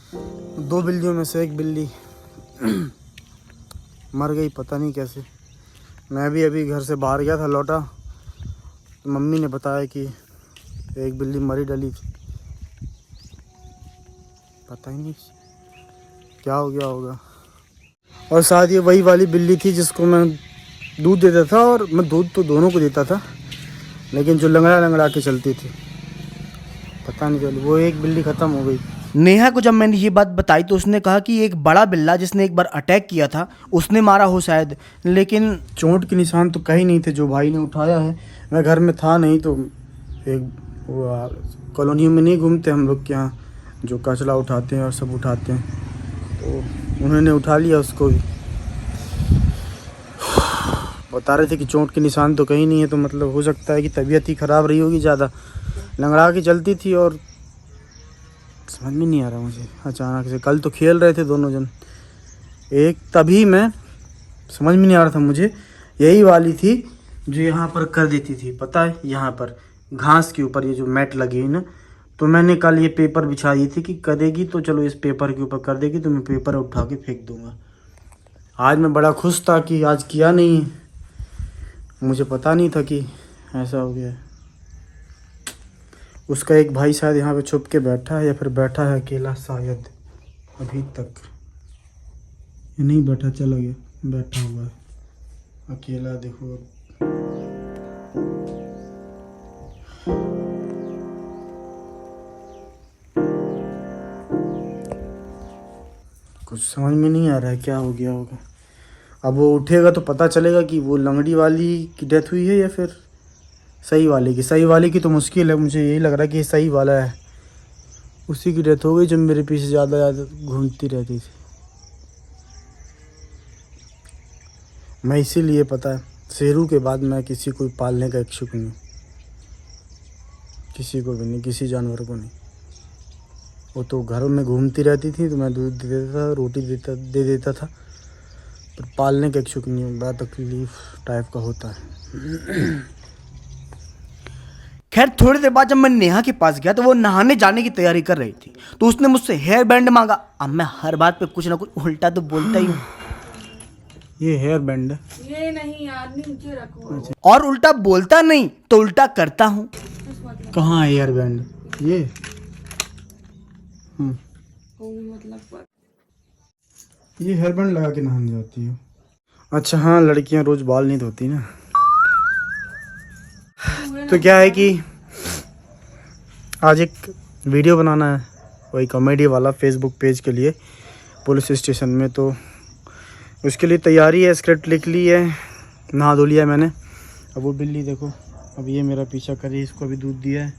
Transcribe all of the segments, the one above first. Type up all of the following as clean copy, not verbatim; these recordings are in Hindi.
दो बिल्लियों में से एक बिल्ली मर गई, पता नहीं कैसे। मैं भी अभी घर से बाहर गया था, लौटा तो मम्मी ने बताया कि एक बिल्ली मरी डली थी। पता ही नहीं क्या हो गया होगा। और शायद ये वही वाली बिल्ली थी जिसको मैं दूध देता था, और मैं दूध तो दोनों को देता था, लेकिन जो लंगड़ा लंगड़ा के चलती थी, पता नहीं चल, वो एक बिल्ली ख़त्म हो गई। नेहा को जब मैंने ये बात बताई तो उसने कहा कि एक बड़ा बिल्ला जिसने एक बार अटैक किया था उसने मारा हो शायद, लेकिन चोट के निशान तो कहीं नहीं थे जो भाई ने उठाया है। मैं घर में था नहीं, तो एक वो कॉलोनी में नहीं घूमते हम लोग के यहाँ, जो कचरा उठाते हैं और सब उठाते हैं, तो उन्होंने उठा लिया उसको भी। बता रहे थे कि चोट के निशान तो कहीं नहीं है, तो मतलब हो सकता है कि तबीयत ही ख़राब रही होगी ज़्यादा, लंगड़ा के चलती थी। और समझ में नहीं आ रहा मुझे अचानक से, कल तो खेल रहे थे दोनों जन एक, तभी मैं समझ में नहीं आ रहा था मुझे, यही वाली थी जो यहाँ पर कर देती थी, पता है, यहाँ पर घास के ऊपर ये जो मैट लगी है ना, तो मैंने कल ये पेपर बिछा दी थी कि करेगी तो चलो इस पेपर के ऊपर कर देगी, तो मैं पेपर उठा के फेंक दूँगा। आज मैं बड़ा खुश था कि आज किया नहीं, मुझे पता नहीं था कि ऐसा हो गया। उसका एक भाई शायद यहाँ पे छुप के बैठा है, या फिर बैठा है अकेला शायद, अभी तक ये नहीं बैठा, चला गया, बैठा हुआ है अकेला। देखो कुछ समझ में नहीं आ रहा है क्या हो गया होगा। अब वो उठेगा तो पता चलेगा कि वो लंगड़ी वाली की डेथ हुई है या फिर सही वाले की। सही वाले की तो मुश्किल है, मुझे यही लग रहा है कि सही वाला है, उसी की डेथ हो गई जो मेरे पीछे ज़्यादा घूमती रहती थी। मैं इसीलिए, पता है, शेरू के बाद मैं किसी को पालने का इच्छुक नहीं, किसी को भी नहीं, किसी जानवर को नहीं। वो तो घरों में घूमती रहती थी तो मैं दूध दे देता था, रोटी दे देता था, पर पालने का इच्छुक नहीं हूँ। बड़ा तकलीफ टाइप का होता है। खैर थोड़ी देर बाद जब मैं नेहा के पास गया तो वो नहाने जाने की तैयारी कर रही थी, तो उसने मुझसे हेयर बैंड मांगा। अब मैं हर बात पे कुछ ना कुछ उल्टा तो बोलता ही हूँ। ये हेयर बैंड है, ये नहीं यार, नीचे रखो। और उल्टा बोलता नहीं तो उल्टा करता हूँ। कहाँ है हेयर बैंड? ये मतलब ये हेयर बैंड लगा के नहाने जाती हो? अच्छा हाँ, लड़कियां रोज बाल नहीं धोती ना। तो क्या है कि आज एक वीडियो बनाना है, वही कॉमेडी वाला, फेसबुक पेज के लिए, पुलिस स्टेशन में। तो उसके लिए तैयारी है, स्क्रिप्ट लिख ली है, नहा धो लिया मैंने। अब वो बिल्ली देखो, अब ये मेरा पीछा करे, इसको अभी दूध दिया है,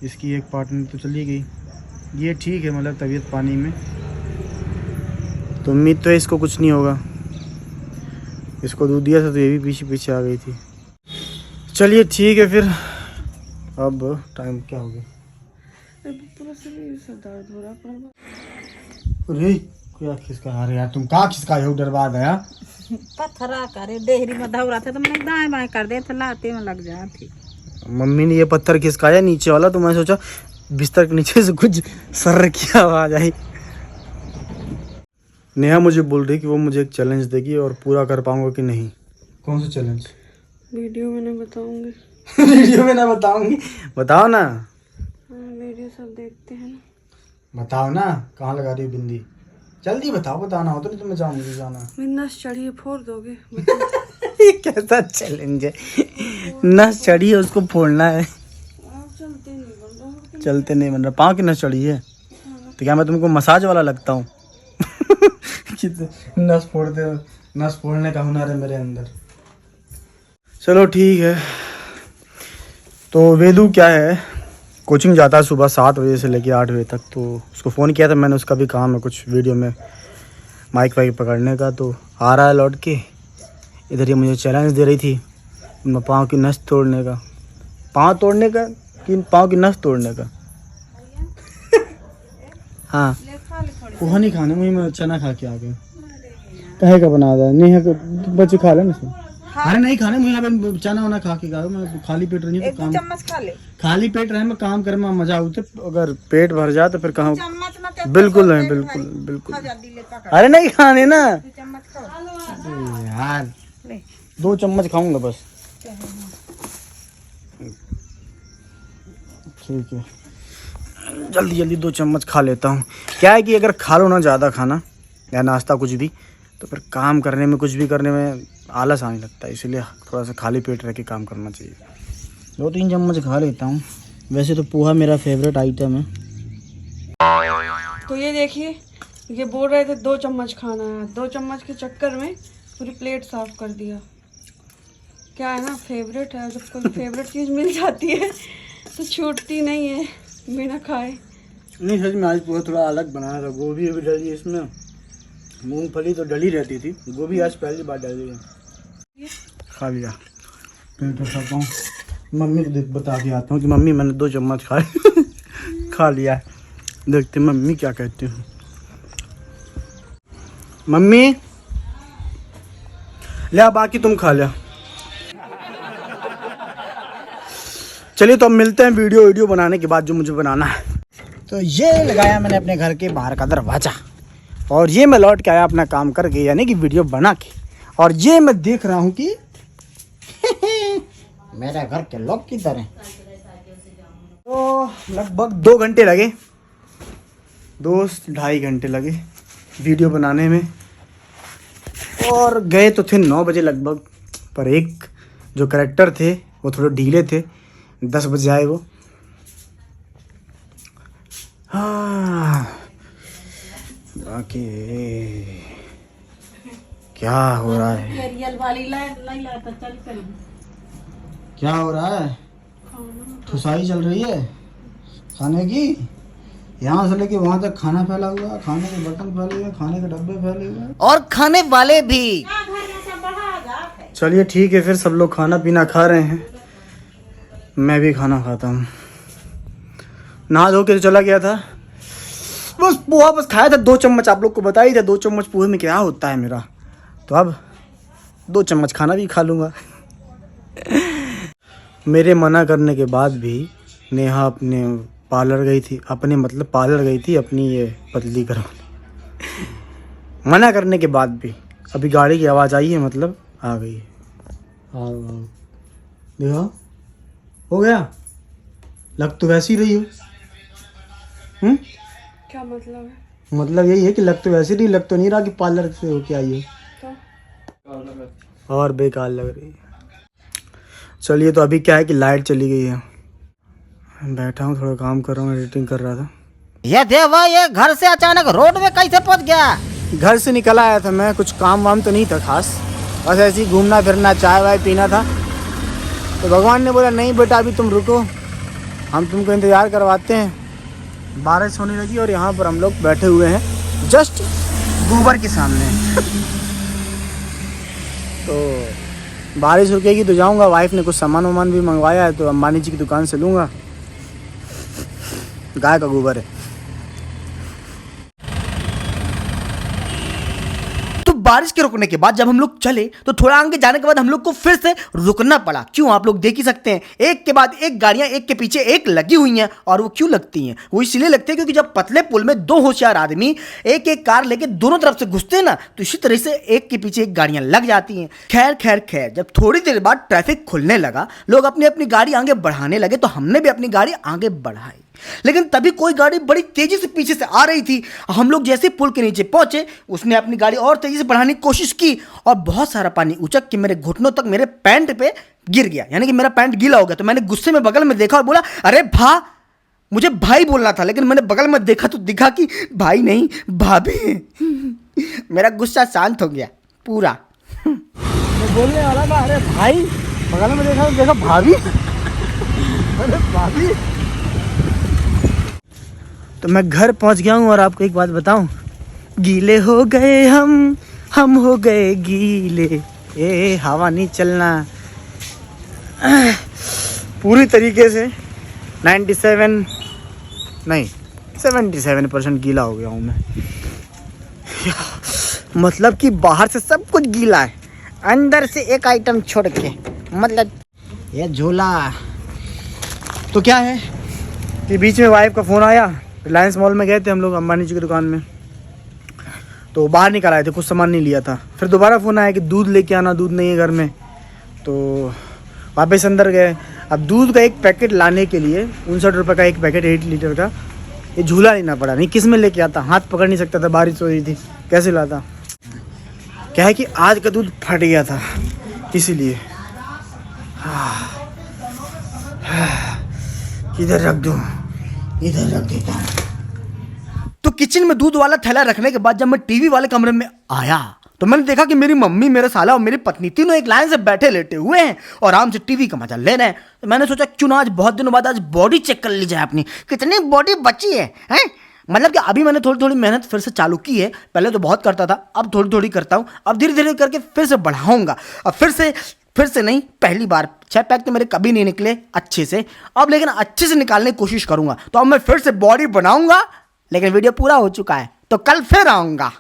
इसकी एक पार्टनर तो चली गई। ये ठीक है, मतलब तबीयत पानी में, तो उम्मीद तो है इसको कुछ नहीं होगा। इसको दूध दिया था तो ये भी पीछे पीछे आ गई थी। चलिए ठीक है फिर, अब टाइम क्या हो गया? पूरा शरीर से दर्द हो रहा है। अरे क्या खिसका रहे यार, तुम कहाँ खिसकाए हो? डरवा गया पत्थरा करे डेहरी में धौरा था तो मैंने दाएं बाएं कर दिया था, लाते में लग जाती। मम्मी ने ये पत्थर खिसकाया नीचे वाला, तो मैं सोचा बिस्तर के नीचे से कुछ सर की आवाज आई। नेहा मुझे बोल रही कि वो मुझे एक चैलेंज देगी और पूरा कर पाऊंगा कि नहीं। कौन सा चैलेंज? वीडियो में ना बताऊंगी। वीडियो में ना बताऊंगी? बताओ ना। वीडियो सब देखते हैं ना। बताओ ना, कहाँ लगा रही हो बिंदी? जल्दी बताओ, बताना हो तो, नहीं तो मैं जाऊंगी जाना। नस चढ़ी फोड़ दोगे? ये कैसा चैलेंज है? नस चढ़ी है उसको फोड़ना है? चलते नहीं बन रहा। चलते नहीं बन रहा, पाँव की नस चढ़ी है? तो क्या मैं तुमको मसाज वाला लगता हूँ? नस फोड़ते हो, नस फोड़ने का हुनर है मेरे अंदर। चलो ठीक है। तो वेदू क्या है, कोचिंग जाता है सुबह 7 बजे से लेकर 8 बजे तक, तो उसको फ़ोन किया था मैंने, उसका भी काम है कुछ वीडियो में माइक वाइक पकड़ने का। तो आ रहा है लौट के, इधर ये मुझे चैलेंज दे रही थी पाँव की नस तोड़ने का। पाँव तोड़ने का कि पाँव की नस तोड़ने का? हाँ, पोहा नहीं खाने, मुझे मैं चना खा के आ गया। कहे का बना था नहीं है, बच्चे खा लेना इसमें। अरे नहीं खाने, मुझे यहाँ पे चना वना खा के गया। मैं खाली पेट रही तो काम, चम्मच खा ले। खाली पेट रहे मैं काम करे में मजा आते, अगर पेट भर जाए तो फिर कहाँ। चम्मच में बिल्कुल नहीं, बिल्कुल बिल्कुल। जल्दी लेता कर अरे नहीं खाने ना चम्मच खाओ यार, ले 2 चम्मच खाऊंगा बस। ठीक है, जल्दी जल्दी 2 चम्मच खा लेता हूँ। क्या है कि अगर खा लो ना ज़्यादा खाना या नाश्ता कुछ भी, तो फिर काम करने में, कुछ भी करने में आलस आने लगता है। इसीलिए थोड़ा सा खाली पेट रह के काम करना चाहिए। 2-3 चम्मच खा लेता हूँ। वैसे तो पोहा मेरा फेवरेट आइटम है। तो ये देखिए, ये बोल रहे थे 2 चम्मच खाना है, 2 चम्मच के चक्कर में पूरी प्लेट साफ कर दिया। क्या है ना, फेवरेट है, जब कोई फेवरेट चीज़ मिल जाती है तो छूटती नहीं है बिना खाए। नहीं सच में आज पोहा थोड़ा अलग बनाया था। गोभी अभी डली इसमें, मूंगफली तो डली रहती थी, गोभी आज पहली बार डाली है। खा लिया। फिर तो सकता हूँ मम्मी को देख बता के आता हूँ कि मम्मी मैंने 2 चम्मच खाए खा लिया। देखते मम्मी क्या कहती हूँ। मम्मी ले बाकी तुम खा लिया। चलिए तो अब मिलते हैं वीडियो बनाने के बाद, जो मुझे बनाना है। तो ये लगाया मैंने अपने घर के बाहर का दरवाज़ा, और ये मैं लौट के आया अपना काम करके, यानी कि वीडियो बना के। और ये मैं देख रहा हूँ कि मेरे घर के लोग किधर हैं। तो लगभग 2 घंटे लगे, 2-2.5 घंटे लगे वीडियो बनाने में। और गए तो थे 9 बजे लगभग, पर एक जो कैरेक्टर थे वो थोड़े ढीले थे, 10 बजे आए वो। हाँ, बाकी क्या हो रहा है, रियल वाली लाई लाता चल चल। क्या हो रहा है? ठुसाई चल रही है खाने की। यहाँ से लेके वहाँ तक खाना फैला हुआ है, खाने के बर्तन फैले हुए, खाने के डब्बे फैले हुए हैं, और खाने वाले भी। चलिए ठीक है, फिर सब लोग खाना पीना खा रहे हैं, मैं भी खाना खाता हूँ। नहा धो के चला गया था, बस पोहा बस खाया था 2 चम्मच। आप लोग को बता ही था 2 चम्मच पोहे में क्या होता है मेरा। तो अब 2 चम्मच खाना भी खा लूँगा। मेरे मना करने के बाद भी नेहा अपने पार्लर गई थी, अपने मतलब पार्लर गई थी अपनी ये पतली करवाने। मना करने के बाद भी अभी गाड़ी की आवाज़ आई है, मतलब आ गई है। आओ देखो, हो गया। लग तो वैसी रही हो। क्या मतलब है? मतलब यही है कि लग तो वैसी रही, लग तो नहीं रहा कि पार्लर से होके आई हो। और बेकार लग रही है। चलिए तो अभी क्या है कि लाइट चली गई है, बैठा हूँ थोड़ा काम कर रहा हूँ, एडिटिंग कर रहा था। ये देवा, ये घर से अचानक रोड में कैसे पहुंच गया? घर से निकल आया था मैं, कुछ काम वाम तो नहीं था खास, बस ऐसे ही घूमना फिरना, चाय वाय पीना था। तो भगवान ने बोला नहीं बेटा अभी तुम रुको, हम तुमको इंतज़ार करवाते हैं। बारिश होने लगी और यहाँ पर हम लोग बैठे हुए हैं जस्ट गोबर के सामने। तो बारिश रुकेगी तो जाऊँगा, वाइफ ने कुछ सामान वामान भी मंगवाया है तो अंबानी जी की दुकान से लूँगा। गाय का गोबर है। तो बारिश के रुकने के बाद जब हम लोग चले तो थोड़ा आगे जाने के बाद हम लोग को फिर से रुकना पड़ा। क्यों, आप लोग देख ही सकते हैं, एक के बाद एक गाड़ियां एक के पीछे एक लगी हुई हैं। और वो क्यों लगती हैं? वो इसलिए लगती है क्योंकि जब पतले पुल में 2 होशियार आदमी एक एक कार लेके दोनों तरफ से घुसते हैं ना, तो इसी तरह से एक के पीछे एक गाड़ियां लग जाती हैं। खैर खैर खैर, जब थोड़ी देर बाद ट्रैफिक खुलने लगा, लोग अपनी अपनी गाड़ी आगे बढ़ाने लगे, तो हमने भी अपनी गाड़ी आगे बढ़ाई। लेकिन तभी कोई गाड़ी बड़ी तेजी से पीछे से आ रही थी। हम लोग जैसे पुल के नीचे पहुंचे, उसने अपनी गाड़ी और तेजी से बढ़ाने की कोशिश की और बहुत सारा पानी उचक के मेरे घुटनों तक मेरे पैंट पे गिर गया, यानी कि मेरा पैंट गीला हो गया। तो मैंने गुस्से में बगल में देखा और बोला अरे भा, मुझे भाई बोलना था, लेकिन मैंने बगल में देखा तो दिखा कि भाई नहीं भाभी। मेरा गुस्सा शांत हो गया पूरा। मैं बोलने वाला था अरे भाई, बगल में देखा तो देखा भाभी। अरे भाभी। तो मैं घर पहुंच गया हूं और आपको एक बात बताऊं, गीले हो गए हम हो गए गीले, ए हवा नहीं चलना। पूरी तरीके से 77% गीला हो गया हूं मैं। मतलब कि बाहर से सब कुछ गीला है, अंदर से एक आइटम छोड़ के, मतलब ये झोला। तो क्या है कि बीच में वाइफ का फ़ोन आया रिलायंस मॉल में गए थे हम लोग अंबानी जी की दुकान में, तो बाहर निकल आए थे, कुछ सामान नहीं लिया था। फिर दोबारा फ़ोन आया कि दूध लेके आना, दूध नहीं है घर में, तो वापस अंदर गए। अब दूध का एक पैकेट लाने के लिए 59 रुपये का एक पैकेट 8 लीटर का, ये झूला लेना पड़ा। नहीं किस में लेके आता, हाथ पकड़ नहीं सकता था, बारिश हो रही थी, कैसे लाता। क्या है कि आज का दूध फट गया था, इसीलिए इधर रख दूँ, इधर रख देता हूँ। तो किचन में दूध वाला थैला रखने के बाद जब मैं टीवी वाले कमरे में आया तो मैंने देखा कि मेरी मम्मी, मेरा साला और मेरी पत्नी तीनों एक लाइन से बैठे लेटे हुए हैं और आराम से टीवी का मजा ले रहे हैं। तो मैंने सोचा क्यों ना आज बहुत दिनों बाद आज बॉडी चेक कर ली जाए अपनी, कितनी बॉडी बची है, हैं? मतलब कि अभी मैंने थोड़ी थोड़ी मेहनत फिर से चालू की है। पहले तो बहुत करता था, अब थोड़ी थोड़ी करता हूँ, अब धीरे धीरे करके फिर से बढ़ाऊंगा। अब फिर से नहीं, पहली बार 6 पैक तो मेरे कभी नहीं निकले अच्छे से, अब लेकिन अच्छे से निकालने की कोशिश करूंगा। तो अब मैं फिर से बॉडी बनाऊंगा, लेकिन वीडियो पूरा हो चुका है तो कल फिर आऊंगा।